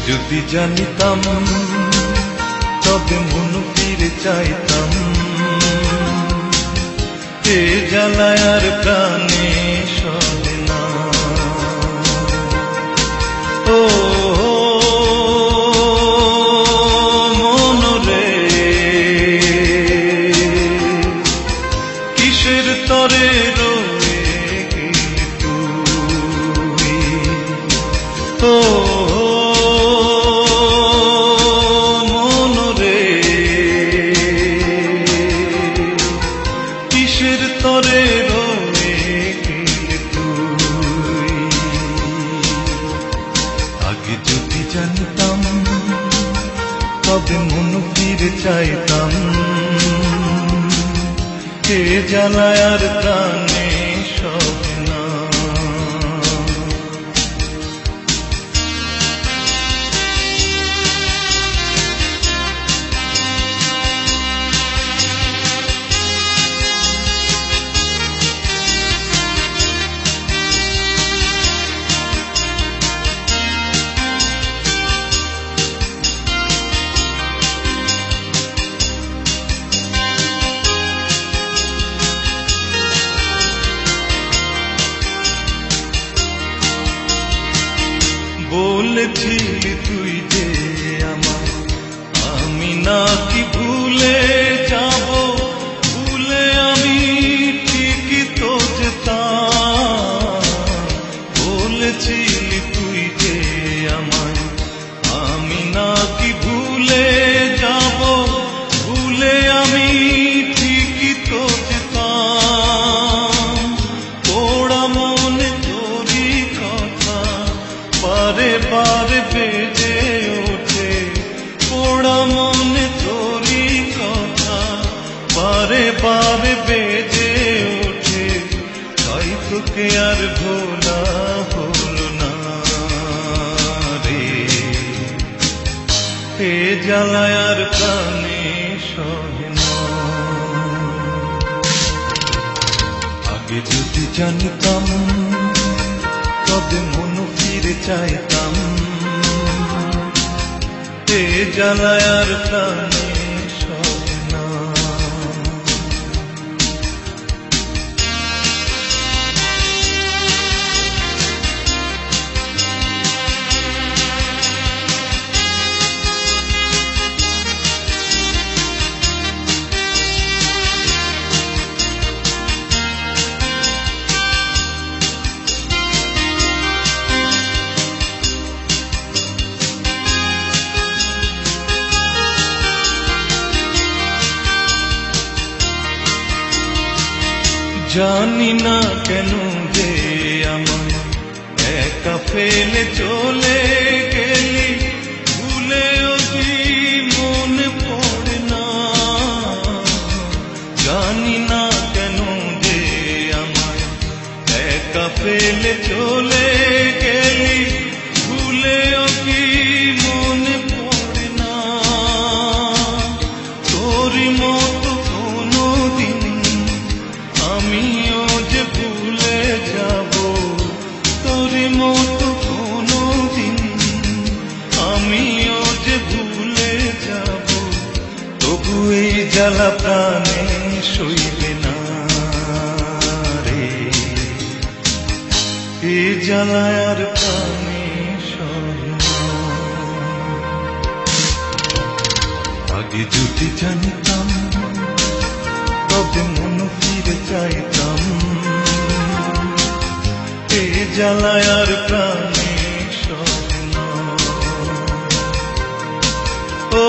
যদি জানিতাম তবে মন ফিরে চাইতাম, এ জ্বালায় আর প্রাণে সহে না। ও মন রে, কিসের তরে রয়ে গেলি তুই? ও কিসের তরে রয়ে গেলি তুই? আগে যদি জানতাম তবে মন ফিরে চাইতাম, এ জ্বালায় আর প্রাণে সহে না। বলেছিলি তুই যে আমার, আমি নাকি ভুলে যাব, ভুলে আমি ঠিকই তো যেতাম। বলেছিলি তুই যে আমার, আমি নাকি ভুলে যাব, ভুলে আমি ঠিকই তো যেতাম। পোড়া মনে তোরই কথা বারে বারে বেজে ওঠে, পোড়া মনে তোরই কথা বারে বারে বেজে ওঠে, তাই তোকে আর ভোলা হলো না রে। এ জ্বালায় আর প্রাণে সহে না। আগে যদি জানতাম তবে মন ফিরে চাইতাম, এ জ্বালায় আর প্রাণে সহে না। জানি না কেন যে আমায় একা ফেলে চলে গেলি, ভুলেও কি মনে পড়ে না? জানি না কেন যে আমায় একা ফেলে চলে গেলি, ভুলেও কি মনে পড়ে না? তোরই মতো কোনো দিন আমিও যে ভুলে যাব, তোরই মতো কোনো দিন আমিও যে ভুলে যাব, তবু এই জ্বালা প্রাণে সইবে না রে। এ জ্বালায় আর প্রাণে সহে না। আগে যদি জানতাম তবে মন ফিরে চাইতাম, এ জ্বালায় আর প্রাণে সহে না। ও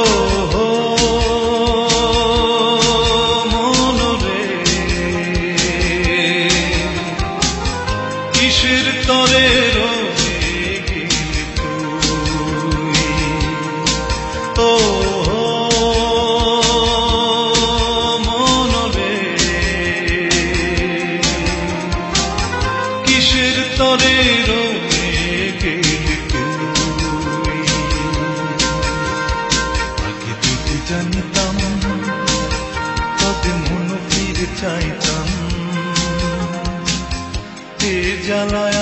মন রে, কিসের তরে রয়ে গেলি তুই? ও কিসের তরে রয়ে গেলি তুই? আগে যদি জানতাম তবে মন ফিরে চাইতাম, এ জ্বালায়